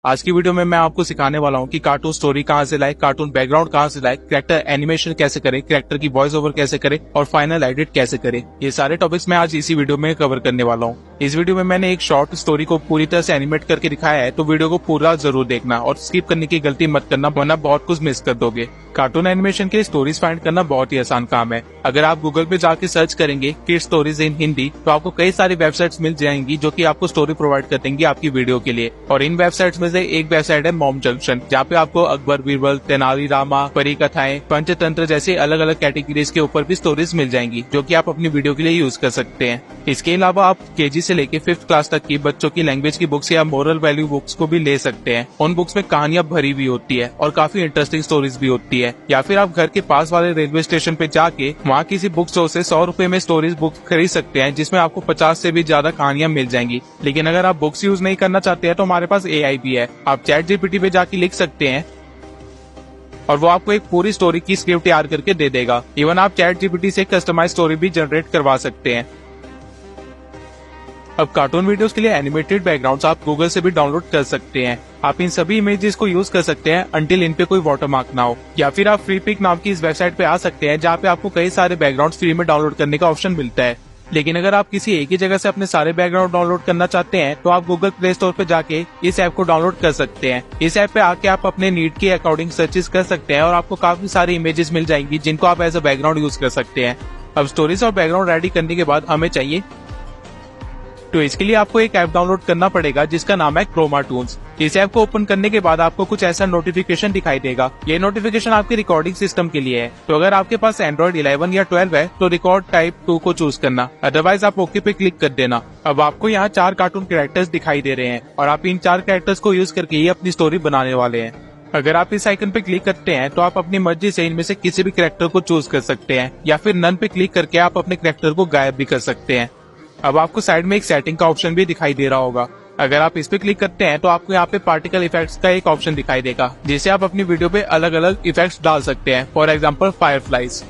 आज की वीडियो में मैं आपको सिखाने वाला हूँ कि कार्टून स्टोरी कहाँ से लाए, कार्टून बैकग्राउंड कहाँ से लाए, कैरेक्टर एनिमेशन कैसे करें, कैरेक्टर की वॉइस ओवर कैसे करें और फाइनल एडिट कैसे करें। ये सारे टॉपिक्स मैं आज इसी वीडियो में कवर करने वाला हूँ। इस वीडियो में मैंने एक शॉर्ट स्टोरी को पूरी तरह से एनिमेट करके दिखाया है, तो वीडियो को पूरा जरूर देखना और स्किप करने की गलती मत करना, वरना बहुत कुछ मिस कर दोगे। कार्टून एनिमेशन के स्टोरीज फाइंड करना बहुत ही आसान काम है। अगर आप गूगल पे जाके सर्च करेंगे किड्स स्टोरीज इन हिंदी, तो आपको कई सारी वेबसाइट्स मिल जाएंगी जो कि आपको स्टोरी प्रोवाइड कर देंगी आपकी वीडियो के लिए। और इन वेबसाइट्स में से एक वेबसाइट है मॉम जंक्शन, जहाँ पे आपको अकबर, बीरबल, तेनाली रामा, परी कथाएं, पंचतंत्र जैसे अलग अलग कैटेगरीज के ऊपर भी स्टोरीज मिल जाएंगी, जो कि आप अपनी वीडियो के लिए यूज कर सकते हैं। इसके अलावा आप केजी से लेके 5th क्लास तक की बच्चों की लैंग्वेज की बुक्स या मोरल वैल्यू बुक्स को भी ले सकते हैं। उन बुक्स में कहानियां भरी हुई होती है और काफी इंटरेस्टिंग स्टोरीज भी होती है। या फिर आप घर के पास वाले रेलवे स्टेशन पे जाके वहाँ किसी बुक स्टोर से 100 रुपए में स्टोरीज बुक खरीद सकते हैं, जिसमें आपको 50 से भी ज्यादा कहानियां मिल जाएंगी। लेकिन अगर आप बुक्स यूज नहीं करना चाहते हैं तो हमारे पास AI भी है। आप ChatGPT पे जाके लिख सकते हैं और वो आपको एक पूरी स्टोरी की स्क्रिप्ट तैयार करके दे देगा। इवन आप ChatGPT से कस्टमाइज स्टोरी भी जनरेट करवा सकते हैं। अब कार्टून वीडियोस के लिए एनिमेटेड बैकग्राउंड्स आप गूगल से भी डाउनलोड कर सकते हैं। आप इन सभी इमेजेस को यूज कर सकते हैं अंटिल इन पे कोई वाटरमार्क ना हो। या फिर आप फ्री पिक नाम की इस वेबसाइट पे आ सकते हैं, जहाँ पे आपको कई सारे बैकग्राउंड्स फ्री में डाउनलोड करने का ऑप्शन मिलता है। लेकिन अगर आप किसी एक ही जगह से अपने सारे बैकग्राउंड डाउनलोड करना चाहते हैं, तो आप गूगल प्ले स्टोर पे जाके इस ऐप को डाउनलोड कर सकते हैं। इस ऐप पे आके आप अपने नीड के अकॉर्डिंग सर्चेस कर सकते हैं और आपको काफी सारी इमेजेस मिल जाएंगी, जिनको आप एज अ बैकग्राउंड यूज कर सकते हैं। अब स्टोरीज और बैकग्राउंड रेडी करने के बाद हमें चाहिए, तो इसके लिए आपको एक ऐप डाउनलोड करना पड़ेगा जिसका नाम है क्रोमा टून्स। इस ऐप को ओपन करने के बाद आपको कुछ ऐसा नोटिफिकेशन दिखाई देगा। ये नोटिफिकेशन आपके रिकॉर्डिंग सिस्टम के लिए है। तो अगर आपके पास एंड्रॉइड 11 या 12 है तो रिकॉर्ड टाइप 2 को चूज करना, अदरवाइज आप ओके पे क्लिक कर देना। अब आपको यहाँ 4 कार्टून कैरेक्टर्स दिखाई दे रहे हैं और आप इन 4 कैरेक्टर्स को यूज करके ही अपनी स्टोरी बनाने वाले हैं। अगर आप इस आइकन पे क्लिक करते हैं तो आप अपनी मर्जी से इनमें से किसी भी कैरेक्टर को चूज कर सकते हैं, या फिर नन पे क्लिक करके आप अपने कैरेक्टर को गायब भी कर सकते हैं। अब आपको साइड में एक सेटिंग का ऑप्शन भी दिखाई दे रहा होगा। अगर आप इस पे क्लिक करते हैं तो आपको यहाँ पे पार्टिकल इफेक्ट्स का एक ऑप्शन दिखाई देगा, जिससे आप अपनी वीडियो पे अलग अलग इफेक्ट्स डाल सकते हैं। For example fireflies.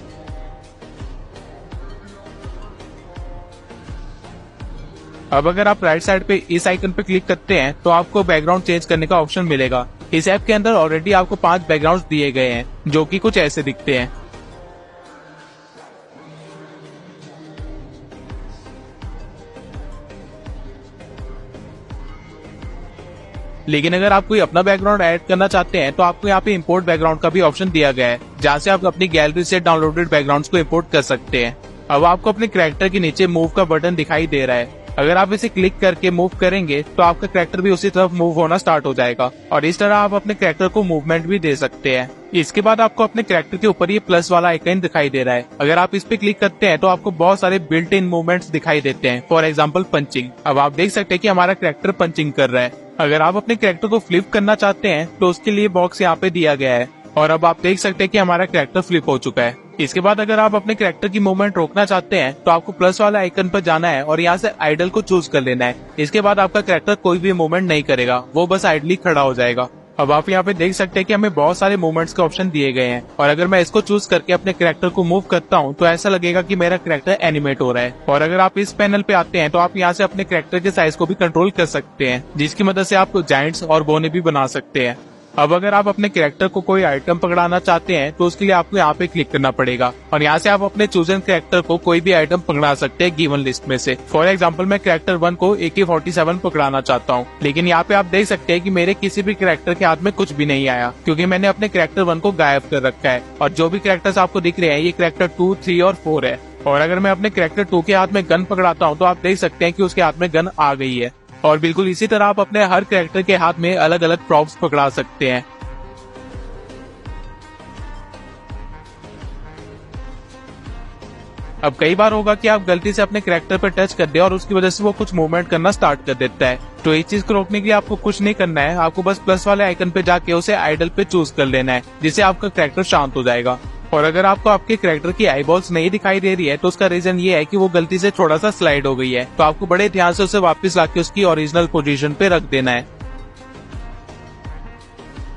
अब अगर आप राइट साइड पे इस आइकन पे क्लिक करते हैं तो आपको बैकग्राउंड चेंज करने का ऑप्शन मिलेगा। इस ऐप के अंदर ऑलरेडी आपको 5 बैकग्राउंड दिए गए हैं, जो कि कुछ ऐसे दिखते हैं। लेकिन अगर आप कोई अपना बैकग्राउंड ऐड करना चाहते हैं तो आपको यहाँ पे इंपोर्ट बैकग्राउंड का भी ऑप्शन दिया गया है, जहाँ से आप अपनी गैलरी से डाउनलोडेड बैकग्राउंड्स को इंपोर्ट कर सकते हैं। अब आपको अपने कैरेक्टर के नीचे मूव का बटन दिखाई दे रहा है। अगर आप इसे क्लिक करके मूव करेंगे तो आपका कैरेक्टर भी उसी तरफ मूव होना स्टार्ट हो जाएगा और इस तरह आप अपने कैरेक्टर को मूवमेंट भी दे सकते हैं। इसके बाद आपको अपने कैरेक्टर के ऊपर ये प्लस वाला आइकन दिखाई दे रहा है। अगर आप इस पे क्लिक करते हैं तो आपको बहुत सारे बिल्ट इन मूवमेंट्स दिखाई देते हैं। For example punching. अब आप देख सकते हैं कि हमारा कैरेक्टर पंचिंग कर रहा है। अगर आप अपने कैरेक्टर को फ्लिप करना चाहते हैं तो उसके लिए बॉक्स यहाँ पे दिया गया है और अब आप देख सकते हैं कि हमारा कैरेक्टर फ्लिप हो चुका है। इसके बाद अगर आप अपने कैरेक्टर की मूवमेंट रोकना चाहते हैं तो आपको प्लस वाला आइकन पर जाना है और यहाँ से आइडल को चूज कर लेना है। इसके बाद आपका कैरेक्टर कोई भी मूवमेंट नहीं करेगा, वो बस आइडली खड़ा हो जाएगा। अब आप यहाँ पे देख सकते हैं कि हमें बहुत सारे मूवमेंट्स के ऑप्शन दिए गए हैं और अगर मैं इसको चूज करके अपने कैरेक्टर को मूव करता हूँ तो ऐसा लगेगा कि मेरा कैरेक्टर एनिमेट हो रहा है। और अगर आप इस पैनल पे आते हैं तो आप यहाँ से अपने कैरेक्टर के साइज को भी कंट्रोल कर सकते हैं, जिसकी मदद से आप जायंट्स और बोने भी बना सकते हैं। अब अगर आप अपने कैरेक्टर को कोई आइटम पकड़ाना चाहते हैं तो उसके लिए आपको यहाँ पे क्लिक करना पड़ेगा और यहाँ से आप अपने चूजन कैरेक्टर को कोई भी आइटम पकड़ा सकते हैं गिवन लिस्ट में से। फॉर एग्जांपल मैं कैरेक्टर 1 को AK-47 पकड़ाना चाहता हूँ, लेकिन यहाँ पे आप देख सकते हैं कि मेरे किसी भी कैरेक्टर के हाथ में कुछ भी नहीं आया, क्योंकि मैंने अपने कैरेक्टर 1 को गायब कर रखा है। और जो भी कैरेक्टर्स आपको दिख रहे हैं ये कैरेक्टर 2, 3 और 4 है। और अगर मैं अपने कैरेक्टर 2 के हाथ में गन पकड़ाता हूँ तो आप देख सकते हैं कि उसके हाथ में गन आ गई है। और बिल्कुल इसी तरह आप अपने हर कैरेक्टर के हाथ में अलग अलग प्रॉप्स पकड़ा सकते हैं। अब कई बार होगा कि आप गलती से अपने कैरेक्टर पर टच कर दे और उसकी वजह से वो कुछ मूवमेंट करना स्टार्ट कर देता है। तो इस चीज को रोकने के लिए आपको कुछ नहीं करना है, आपको बस प्लस वाले आइकन पे जाके उसे आइडल पे चूज कर लेना है, जिससे आपका कैरेक्टर शांत हो जाएगा। और अगर आपको आपके कैरेक्टर की आईबॉल्स नहीं दिखाई दे रही है तो उसका रीजन ये है कि वो गलती से थोड़ा सा स्लाइड हो गई है। तो आपको बड़े ध्यान से उसे वापस लाके उसकी ओरिजिनल पोजीशन पे रख देना है।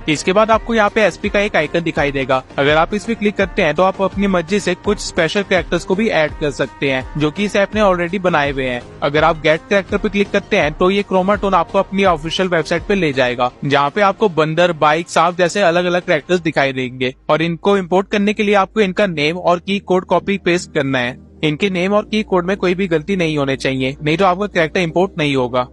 इसके बाद आपको यहाँ पे एसपी का एक आइकन दिखाई देगा। अगर आप इस पे क्लिक करते हैं तो आप अपनी मर्जी से कुछ स्पेशल कैरेक्टर्स को भी ऐड कर सकते हैं जो कि इस ऐप ने ऑलरेडी बनाए हुए हैं। अगर आप गेट कैरेक्टर पे क्लिक करते हैं तो ये क्रोमाटोन आपको अपनी ऑफिशियल वेबसाइट पे ले जाएगा, जहाँ पे आपको बंदर, बाइक, सांप जैसे अलग अलग कैरेक्टर्स दिखाई देंगे। और इनको इम्पोर्ट करने के लिए आपको इनका नेम और की कोड कॉपी पेस्ट करना है। इनके नेम और की कोड में कोई भी गलती नहीं होने चाहिए, नहीं तो आपका कैरेक्टर इम्पोर्ट नहीं होगा।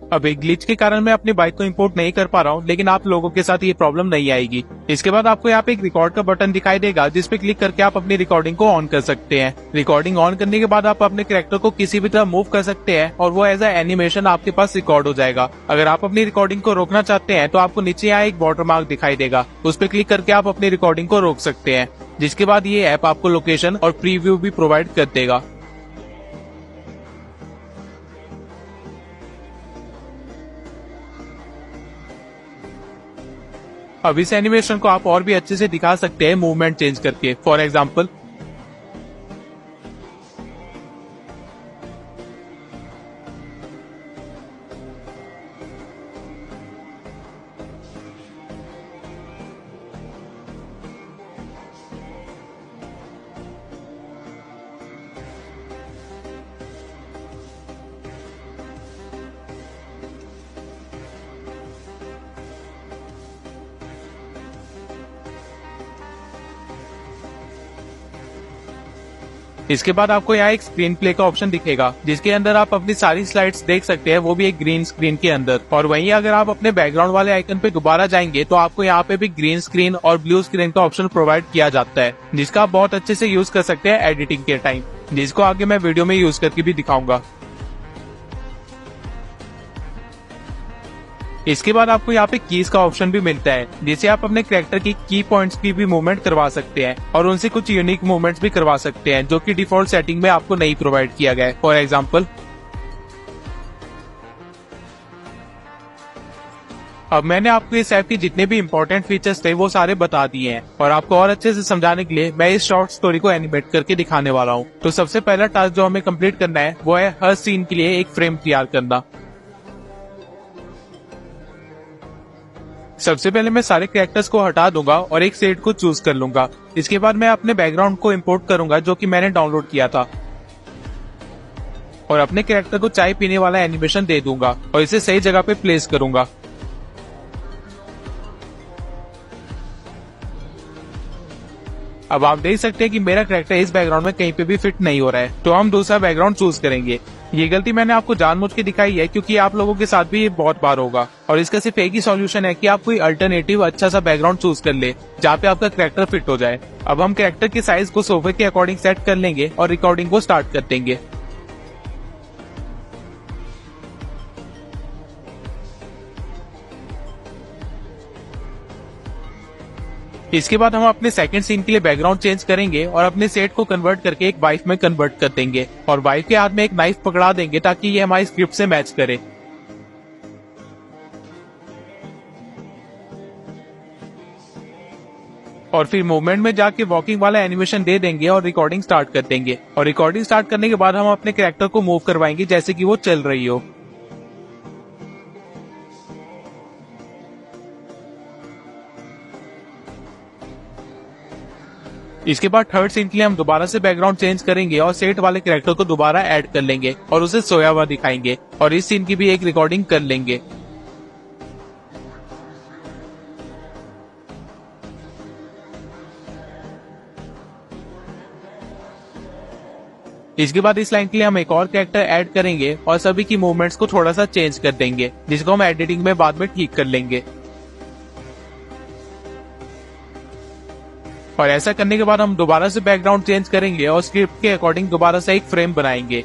अब एक ग्लिच के कारण मैं अपनी बाइक को इंपोर्ट नहीं कर पा रहा हूँ, लेकिन आप लोगों के साथ ये प्रॉब्लम नहीं आएगी। इसके बाद आपको यहाँ पे एक रिकॉर्ड का बटन दिखाई देगा, जिस पे क्लिक करके आप अपनी रिकॉर्डिंग को ऑन कर सकते हैं। रिकॉर्डिंग ऑन करने के बाद आप अपने कैरेक्टर को किसी भी तरह मूव कर सकते हैं और वो एज ए एनिमेशन आपके पास रिकॉर्ड हो जाएगा। अगर आप अपनी रिकॉर्डिंग को रोकना चाहते हैं तो आपको नीचे यहाँ एक वाटर मार्क दिखाई देगा, उस पर क्लिक करके आप अपनी रिकॉर्डिंग को रोक सकते हैं, जिसके बाद ये ऐप आपको लोकेशन और प्रीव्यू भी प्रोवाइड कर देगा। अब इस एनिमेशन को आप और भी अच्छे से दिखा सकते हैं मूवमेंट चेंज करके। फॉर एग्जाम्पल, इसके बाद आपको यहाँ एक स्क्रीन प्ले का ऑप्शन दिखेगा, जिसके अंदर आप अपनी सारी स्लाइड्स देख सकते हैं, वो भी एक ग्रीन स्क्रीन के अंदर। और वहीं अगर आप अपने बैकग्राउंड वाले आइकन पे दोबारा जाएंगे तो आपको यहाँ पे भी ग्रीन स्क्रीन और ब्लू स्क्रीन का ऑप्शन प्रोवाइड किया जाता है, जिसका आप बहुत अच्छे से यूज कर सकते हैं एडिटिंग के टाइम, जिसको आगे मैं वीडियो में यूज करके भी दिखाऊंगा। इसके बाद आपको यहाँ पे कीज का ऑप्शन भी मिलता है, जिसे आप अपने कैरेक्टर की की पॉइंट्स की भी मूवमेंट करवा सकते हैं और उनसे कुछ यूनिक मूवमेंट्स भी करवा सकते हैं, जो कि डिफॉल्ट सेटिंग में आपको नहीं प्रोवाइड किया गया है। फॉर एग्जाम्पल, अब मैंने आपको इस ऐप के जितने भी इम्पोर्टेंट फीचर्स थे वो सारे बता दिए हैं, और आपको और अच्छे से समझाने के लिए मैं इस शॉर्ट स्टोरी को एनिमेट करके दिखाने वाला हूँ। तो सबसे पहला टास्क जो हमें कंप्लीट करना है वो है हर सीन के लिए एक फ्रेम तैयार करना। सबसे पहले मैं सारे कैरेक्टर्स को हटा दूंगा और एक सेट को चूज कर लूंगा। इसके बाद मैं अपने बैकग्राउंड को इंपोर्ट करूंगा, जो कि मैंने डाउनलोड किया था, और अपने कैरेक्टर को चाय पीने वाला एनिमेशन दे दूंगा और इसे सही जगह पे प्लेस करूंगा। अब आप देख सकते हैं कि मेरा कैरेक्टर इस बैकग्राउंड में कहीं पे भी फिट नहीं हो रहा है, तो हम दूसरा बैकग्राउंड चूज करेंगे। ये गलती मैंने आपको जानबूझ के दिखाई है, क्योंकि आप लोगों के साथ भी ये बहुत बार होगा, और इसका सिर्फ एक ही सॉल्यूशन है कि आप कोई अल्टरनेटिव अच्छा सा बैकग्राउंड चूज कर ले, जहाँ पे आपका कैरेक्टर फिट हो जाए। अब हम कैरेक्टर के साइज को सोफे के अकॉर्डिंग सेट कर लेंगे और रिकॉर्डिंग को स्टार्ट कर देंगे। इसके बाद हम अपने सेकंड सीन के लिए बैकग्राउंड चेंज करेंगे और अपने सेट को कन्वर्ट करके एक वाइफ में कन्वर्ट कर देंगे, और वाइफ के हाथ में एक नाइफ पकड़ा देंगे ताकि ये हमारी स्क्रिप्ट से मैच करे। और फिर मूवमेंट में जाके वॉकिंग वाला एनिमेशन दे देंगे और रिकॉर्डिंग स्टार्ट कर देंगे। और रिकॉर्डिंग स्टार्ट करने के बाद हम अपने कैरेक्टर को मूव करवाएंगे जैसे कि वो चल रही हो। इसके बाद थर्ड सीन के लिए हम दोबारा से बैकग्राउंड चेंज करेंगे और सेट वाले कैरेक्टर को दोबारा ऐड कर लेंगे और उसे सोया हुआ दिखाएंगे, और इस सीन की भी एक रिकॉर्डिंग कर लेंगे। इसके बाद इस लाइन के लिए हम एक और कैरेक्टर ऐड करेंगे और सभी की मूवमेंट्स को थोड़ा सा चेंज कर देंगे, जिसको हम एडिटिंग में बाद में ठीक कर लेंगे। और ऐसा करने के बाद हम दोबारा से बैकग्राउंड चेंज करेंगे और स्क्रिप्ट के अकॉर्डिंग दोबारा से एक फ्रेम बनाएंगे।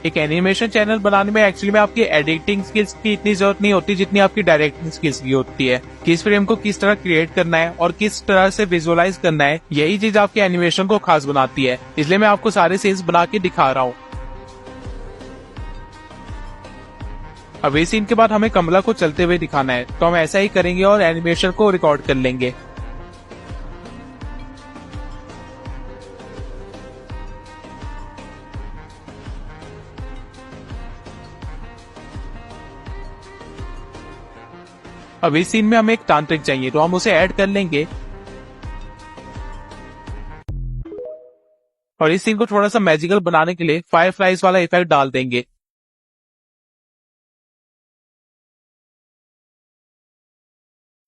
एक एनिमेशन चैनल बनाने में एक्चुअली में आपकी एडिटिंग स्किल्स की इतनी जरूरत नहीं होती जितनी आपकी डायरेक्टिंग स्किल्स की होती है। किस फ्रेम को किस तरह क्रिएट करना है और किस तरह से विजुअलाइज करना है, यही चीज आपके एनिमेशन को खास बनाती है। इसलिए मैं आपको सारे सीन्स बना के दिखा रहा हूँ। अब इस सीन के बाद हमें कमला को चलते हुए दिखाना है, तो हम ऐसा ही करेंगे और एनिमेशन को रिकॉर्ड कर लेंगे। अब इस सीन में हमें एक तांत्रिक चाहिए, तो हम उसे ऐड कर लेंगे और इस सीन को थोड़ा सा मैजिकल बनाने के लिए फायरफ्लाइज वाला इफेक्ट डाल देंगे।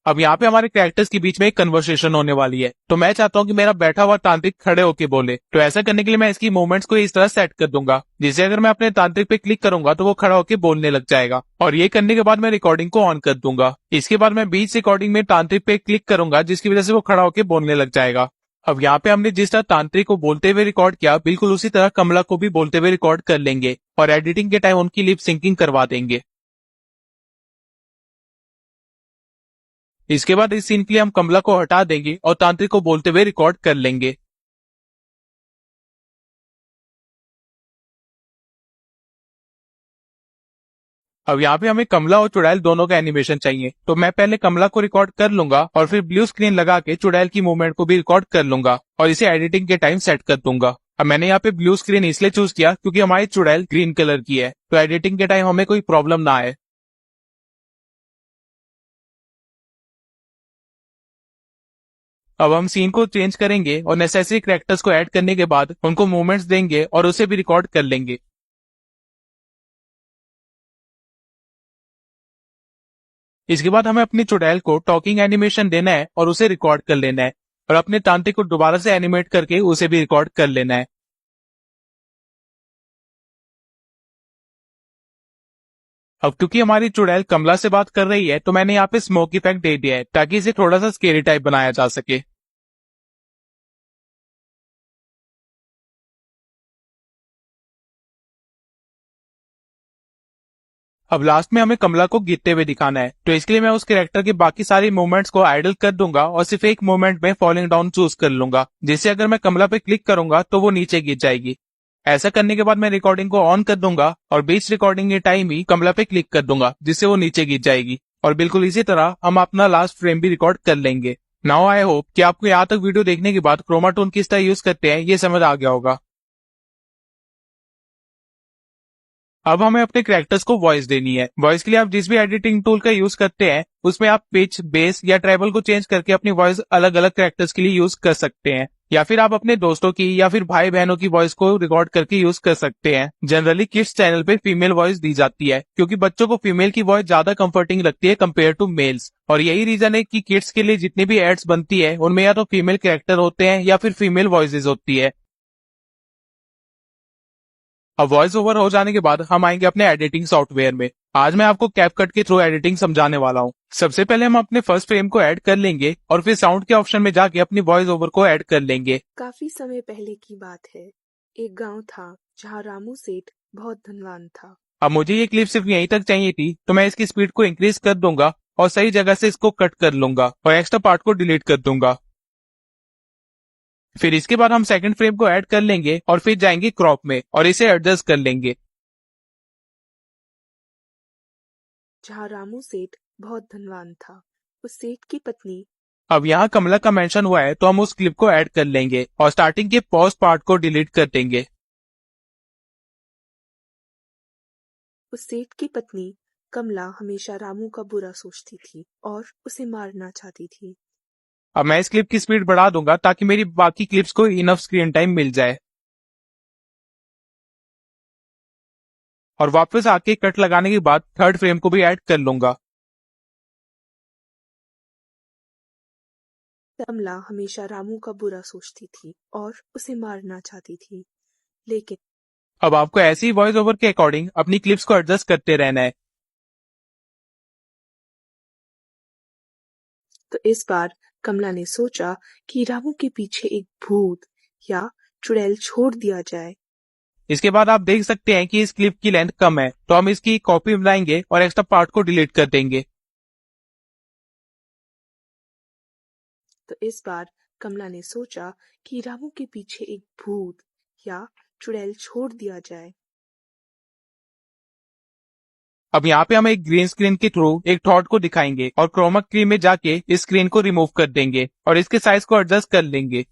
अब यहाँ पे हमारे कैरेक्टर्स के बीच में एक कन्वर्सेशन होने वाली है, तो मैं चाहता हूँ कि मेरा बैठा हुआ तांत्रिक खड़े होके बोले। तो ऐसा करने के लिए मैं इसकी मूवमेंट्स को इस तरह सेट कर दूंगा, जिससे अगर मैं अपने तांत्रिक पे क्लिक करूंगा तो वो खड़ा होके बोलने लग जाएगा। और ये करने के बाद मैं रिकॉर्डिंग को ऑन कर दूंगा। इसके बाद मैं बीच रिकॉर्डिंग में तांत्रिक पे क्लिक करूंगा, जिसकी वजह से वो खड़ा होके बोलने लग जाएगा। अब यहाँ पे हमने जिस तरह तांत्रिक को बोलते हुए रिकॉर्ड किया, बिल्कुल उसी तरह कमला को भी बोलते हुए रिकॉर्ड कर लेंगे और एडिटिंग के टाइम उनकी लिप सिंकिंग करवा देंगे। इसके बाद इस सीन के लिए हम कमला को हटा देंगे और तांत्रिक को बोलते हुए रिकॉर्ड कर लेंगे। अब यहाँ पे हमें कमला और चुड़ैल दोनों का एनिमेशन चाहिए, तो मैं पहले कमला को रिकॉर्ड कर लूंगा और फिर ब्लू स्क्रीन लगा के चुड़ैल की मूवमेंट को भी रिकॉर्ड कर लूंगा और इसे एडिटिंग के टाइम सेट कर दूंगा। अब मैंने यहाँ पे ब्लू स्क्रीन इसलिए चूज किया क्योंकि हमारी चुड़ैल ग्रीन कलर की है, तो एडिटिंग के टाइम हमें कोई प्रॉब्लम ना आए। अब हम सीन को चेंज करेंगे और नेसेसरी कैरेक्टर्स को ऐड करने के बाद उनको मूवमेंट्स देंगे और उसे भी रिकॉर्ड कर लेंगे। इसके बाद हमें अपनी चुड़ैल को टॉकिंग एनिमेशन देना है और उसे रिकॉर्ड कर लेना है और अपने तांत्रिक को दोबारा से एनिमेट करके उसे भी रिकॉर्ड कर लेना है। अब क्योंकि हमारी चुड़ैल कमला से बात कर रही है, तो मैंने यहाँ पे स्मोक इफेक्ट दे दिया है ताकि इसे थोड़ा सा स्केरी टाइप बनाया जा सके। अब लास्ट में हमें कमला को गिरते हुए दिखाना है, तो इसके लिए मैं उस कैरेक्टर के बाकी सारी मूवमेंट्स को आइडल कर दूंगा और सिर्फ एक मूवमेंट में फॉलिंग डाउन चूज कर लूंगा, जिससे अगर मैं कमला पे क्लिक करूंगा तो वो नीचे गिर जाएगी। ऐसा करने के बाद मैं रिकॉर्डिंग को ऑन कर दूंगा और बीच रिकॉर्डिंग के टाइम ही कमला पे क्लिक कर दूंगा, जिससे वो नीचे गिर जाएगी। और बिल्कुल इसी तरह हम अपना लास्ट फ्रेम भी रिकॉर्ड कर लेंगे। नाउ आई होप कि आपको यहाँ तक वीडियो देखने के बाद क्रोमाटोन किस तरह यूज करते हैं ये समझ आ गया होगा। अब हमें अपने कैरेक्टर्स को वॉइस देनी है। वॉइस के लिए आप जिस भी एडिटिंग टूल का यूज करते हैं उसमें आप पिच, बेस या ट्रेबल को चेंज करके अपनी वॉइस अलग अलग कैरेक्टर्स के लिए यूज कर सकते हैं, या फिर आप अपने दोस्तों की या फिर भाई बहनों की वॉइस को रिकॉर्ड करके यूज कर सकते हैं। जनरली किड्स चैनल पे फीमेल वॉइस दी जाती है क्योंकि बच्चों को फीमेल की वॉइस ज्यादा कंफर्टिंग लगती है कम्पेयर टू मेल्स, और यही रीजन है कि किड्स के लिए जितनी भी एड्स बनती है उनमें या तो फीमेल कैरेक्टर होते हैं या फिर फीमेल वॉइसेज होती है। अब वॉइस ओवर हो जाने के बाद हम आएंगे अपने एडिटिंग सॉफ्टवेयर में। आज मैं आपको कैपकट के थ्रू एडिटिंग समझाने वाला हूँ। सबसे पहले हम अपने फर्स्ट फ्रेम को ऐड कर लेंगे और फिर साउंड के ऑप्शन में जाके अपनी वॉइस ओवर को ऐड कर लेंगे। काफी समय पहले की बात है। एक गांव था जहां रामू सेठ बहुत धनवान था। अब मुझे ये क्लिप सिर्फ यहीं तक चाहिए थी, तो मैं इसकी स्पीड को इंक्रीज कर दूंगा और सही जगह से इसको कट कर लूंगा और एक्स्ट्रा पार्ट को डिलीट कर दूंगा। फिर इसके बाद हम सेकंड फ्रेम को ऐड कर लेंगे और फिर जाएंगे क्रॉप में और इसे एडजस्ट कर लेंगे। जहां रामू सेठ बहुत धनवान था, उस सेठ की पत्नी। अब यहाँ कमला का मेंशन हुआ है तो हम उस क्लिप को ऐड कर लेंगे और स्टार्टिंग के पॉज पार्ट को डिलीट कर देंगे। उस सेठ की पत्नी कमला हमेशा रामू का बुरा सोचती थी और उसे मारना चाहती थी। अब मैं इस क्लिप की स्पीड बढ़ा दूंगा ताकि मेरी बाकी क्लिप्स को इनफ स्क्रीन टाइम मिल जाए। और वापस आके कट लगाने के बाद थर्ड फ्रेम को भी ऐड कर लूंगा। कमला हमेशा रामू का बुरा सोचती थी और उसे मारना चाहती थी, लेकिन अब आपको ऐसी ही वॉइस ओवर के अकॉर्डिंग अपनी क्लिप्स को एडजस्ट करते रहना है। तो इस बार कमला ने सोचा कि रामू के पीछे एक भूत या चुड़ैल छोड़ दिया जाए। इसके बाद आप देख सकते हैं कि इस क्लिप की लेंथ कम है, तो हम इसकी कॉपी बनाएंगे और एक्स्ट्रा पार्ट को डिलीट कर देंगे। तो इस बार कमला ने सोचा कि रामू के पीछे एक भूत या चुड़ैल छोड़ दिया जाए। अब यहाँ पे हम एक ग्रीन स्क्रीन के थ्रू एक थॉट को दिखाएंगे और क्रोमा की में जाके इस स्क्रीन को रिमूव कर देंगे और इसके साइज को एडजस्ट कर लेंगे।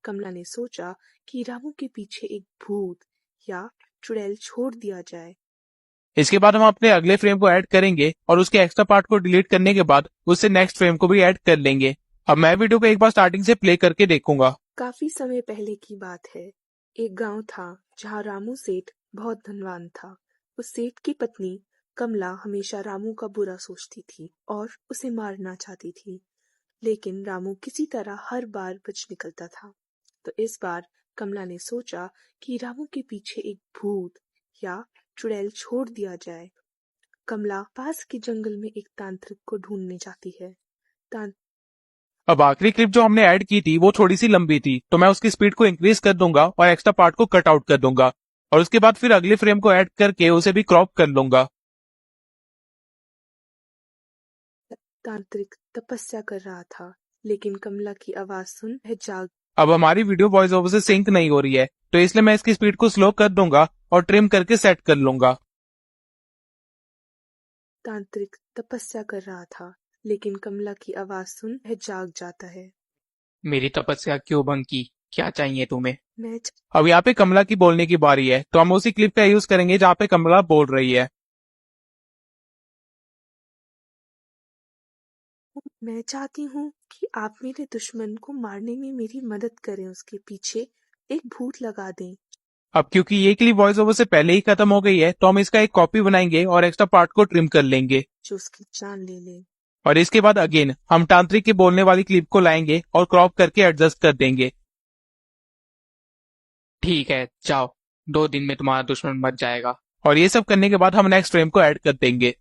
कमला ने सोचा कि रामू के पीछे एक भूत या चुड़ैल छोड़ दिया जाए। इसके बाद हम अपने अगले फ्रेम को ऐड करेंगे और उसके एक्स्ट्रा पार्ट को डिलीट करने के बाद उससे नेक्स्ट फ्रेम को भी ऐड कर लेंगे। अब मैं वीडियो को एक बार स्टार्टिंग से प्ले करके देखूंगा। काफी समय पहले की बात है। एक गांव था जहां रामू सेठ बहुत धनवान था। उस सेठ की पत्नी कमला हमेशा रामू का बुरा सोचती थी और उसे मारना चाहती थी, लेकिन रामू किसी तरह हर बार बच निकलता था। तो इस बार कमला ने सोचा कि रामू के पीछे एक भूत या चुड़ैल छोड़ दिया जाए। कमला पास के जंगल में एक तांत्रिक को ढूंढने जाती है। अब आखिरी क्लिप जो हमने ऐड की थी वो थोड़ी सी लंबी थी, तो मैं उसकी स्पीड को इंक्रीज कर दूंगा और एक्स्ट्रा पार्ट को कट आउट कर दूंगा और उसके बाद फिर अगले फ्रेम को ऐड करके उसे भी क्रॉप कर लूंगा। तांत्रिक तपस्या कर रहा था, लेकिन कमला की आवाज सुन वह जाग। अब हमारी वीडियो वॉइस ओवर से सिंक नहीं हो रही है, तो इसलिए मैं इसकी स्पीड को स्लो कर दूंगा और ट्रिम करके सेट कर लूंगा। तांत्रिक तपस्या कर रहा था, लेकिन कमला की आवाज सुन वह जाग जाता है। मेरी तपस्या क्यों भंग की? क्या चाहिए तुम्हें? मैं अब यहाँ पे कमला की बोलने की बारी है, तो हम उसी क्लिप का यूज करेंगे जहाँ पे कमला बोल रही है। मैं चाहती हूँ कि आप मेरे दुश्मन को मारने में मेरी मदद करें, उसके पीछे एक भूत लगा दें। अब क्योंकि ये क्लिप वॉइस ओवर से पहले ही खत्म हो गई है, तो हम इसका एक कॉपी बनाएंगे और एक्स्ट्रा पार्ट को ट्रिम कर लेंगे जो उसकी जान ले ले। और इसके बाद अगेन हम तांत्रिक के बोलने वाली क्लिप को लाएंगे और क्रॉप करके एडजस्ट कर देंगे। ठीक है, जाओ, 2 दिन में तुम्हारा दुश्मन मर जाएगा। और ये सब करने के बाद हम नेक्स्ट फ्रेम को ऐड कर देंगे।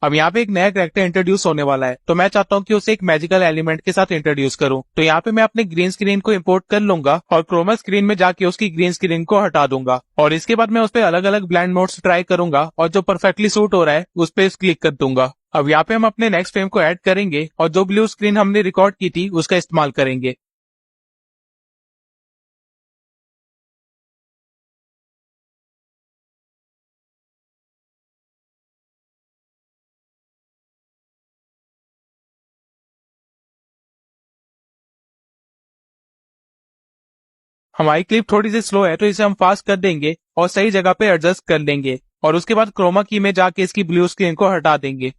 अब यहाँ पे एक नया कैरेक्टर इंट्रोड्यूस होने वाला है, तो मैं चाहता हूँ कि उसे एक मैजिकल एलिमेंट के साथ इंट्रोड्यूस करूँ। तो यहाँ पे मैं अपने ग्रीन स्क्रीन को इंपोर्ट कर लूंगा और क्रोमा स्क्रीन में जाके उसकी ग्रीन स्क्रीन को हटा दूंगा और इसके बाद मैं उस पर अलग अलग ब्लेंड मोड्स ट्राई करूंगा और जो परफेक्टली सूट हो रहा है उस पर क्लिक कर दूंगा। अब यहाँ पे हम अपने नेक्स्ट फ्रेम को ऐड करेंगे और जो ब्लू स्क्रीन हमने रिकॉर्ड की थी उसका इस्तेमाल करेंगे। हमारी क्लिप थोड़ी सी स्लो है, तो इसे हम फास्ट कर देंगे और सही जगह पे एडजस्ट कर लेंगे और उसके बाद क्रोमा की में जाके इसकी ब्लू स्क्रीन को हटा देंगे।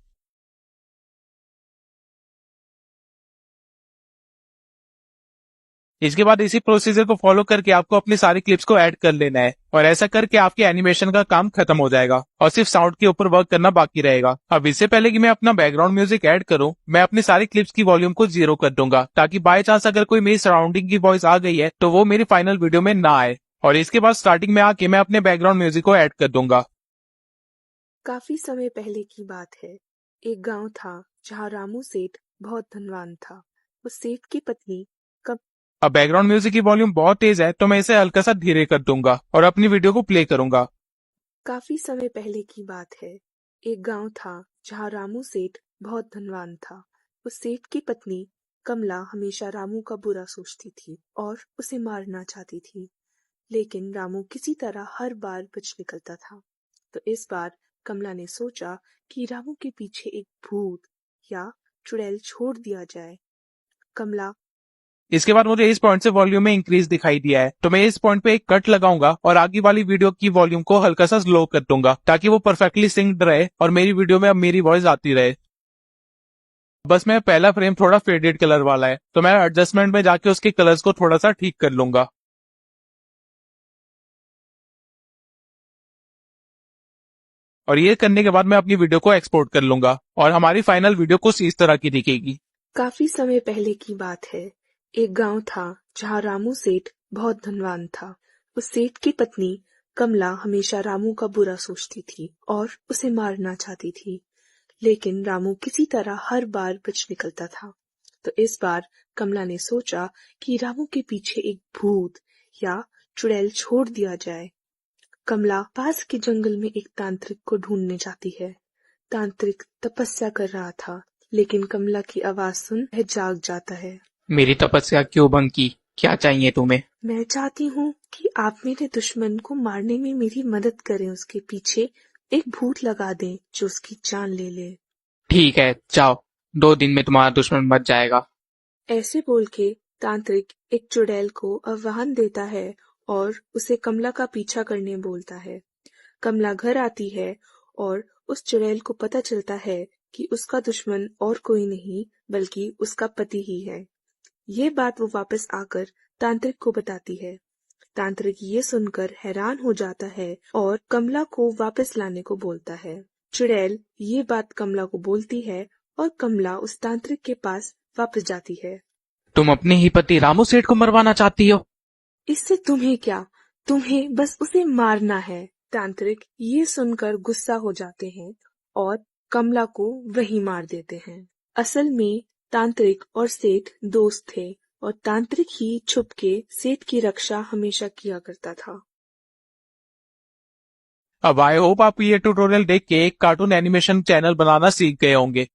इसके बाद इसी प्रोसीजर को फॉलो करके आपको अपनी सारी क्लिप्स को ऐड कर लेना है और ऐसा करके आपके एनिमेशन का काम खत्म हो जाएगा और सिर्फ साउंड के ऊपर वर्क करना बाकी रहेगा। अब इससे पहले कि मैं अपना बैकग्राउंड म्यूजिक ऐड करूं, मैं अपनी सारी क्लिप्स की वॉल्यूम को 0 कर दूंगा ताकि बाय चांस अगर कोई मेरी सराउंडिंग की वॉइस आ गई है तो वो मेरी फाइनल वीडियो में ना आए। और इसके बाद स्टार्टिंग में आके मैं अपने बैकग्राउंड म्यूजिक को ऐड कर दूंगा। काफी समय पहले की बात है। एक गांव था जहां रामू सेठ बहुत धनवान था। उस सेठ की पत्नी अब बैकग्राउंड म्यूजिक की वॉल्यूम बहुत तेज है, तो मैं इसे हल्का सा धीरे कर दूंगा और अपनी वीडियो को प्ले करूंगा। काफी समय पहले की बात है। एक गांव था जहां रामू सेठ बहुत धनवान था। उस सेठ की पत्नी कमला हमेशा रामू का बुरा सोचती थी और उसे मारना चाहती थी, लेकिन रामू किसी तरह हर बार बच निकलता था। तो इस बार कमला ने सोचा कि रामू के पीछे एक भूत या चुड़ैल छोड़ दिया जाए। कमला इसके बाद मुझे इस पॉइंट से वॉल्यूम में इंक्रीज दिखाई दिया है, तो मैं इस पॉइंट पे एक कट लगाऊंगा और आगे वाली वीडियो की वॉल्यूम को हल्का सा स्लो कर दूंगा ताकि वो परफेक्टली सिंक्ड रहे और मेरी वीडियो में अब मेरी वॉइस आती रहे। बस मैं पहला फ्रेम थोड़ा फेडेड कलर वाला है, तो मैं एडजस्टमेंट में जाके उसके कलर्स को थोड़ा सा ठीक कर लूंगा। और ये करने के बाद मैं अपनी वीडियो को एक्सपोर्ट कर लूंगा और हमारी फाइनल वीडियो कुछ इस तरह की दिखेगी। काफी समय पहले की बात है। एक गांव था जहां रामू सेठ बहुत धनवान था। उस सेठ की पत्नी कमला हमेशा रामू का बुरा सोचती थी और उसे मारना चाहती थी, लेकिन रामू किसी तरह हर बार बच निकलता था। तो इस बार कमला ने सोचा कि रामू के पीछे एक भूत या चुड़ैल छोड़ दिया जाए। कमला पास के जंगल में एक तांत्रिक को ढूंढने जाती है। तांत्रिक तपस्या कर रहा था, लेकिन कमला की आवाज सुन वह जाग जाता है। मेरी तपस्या क्यों भंग की? क्या चाहिए तुम्हें? मैं चाहती हूँ कि आप मेरे दुश्मन को मारने में मेरी मदद करें, उसके पीछे एक भूत लगा दें जो उसकी जान ले ले। ठीक है, जाओ, 2 दिन में तुम्हारा दुश्मन मर जाएगा। ऐसे बोल के तांत्रिक एक चुड़ैल को आह्वान देता है और उसे कमला का पीछा करने बोलता है। कमला घर आती है और उस चुड़ैल को पता चलता है कि उसका दुश्मन और कोई नहीं बल्कि उसका पति ही है। ये बात वो वापस आकर तांत्रिक को बताती है। तांत्रिक ये सुनकर हैरान हो जाता है और कमला को वापस लाने को बोलता है। चुड़ैल ये बात कमला को बोलती है और कमला उस तांत्रिक के पास वापस जाती है। तुम अपने ही पति रामू सेठ को मरवाना चाहती हो? इससे तुम्हें क्या, तुम्हें बस उसे मारना है। तांत्रिक ये सुनकर गुस्सा हो जाते हैं और कमला को वहीं मार देते हैं। असल में तांत्रिक और सेठ दोस्त थे और तांत्रिक ही छुप के सेठ की रक्षा हमेशा किया करता था। अब आई होप आप ये ट्यूटोरियल देख के एक कार्टून एनिमेशन चैनल बनाना सीख गए होंगे।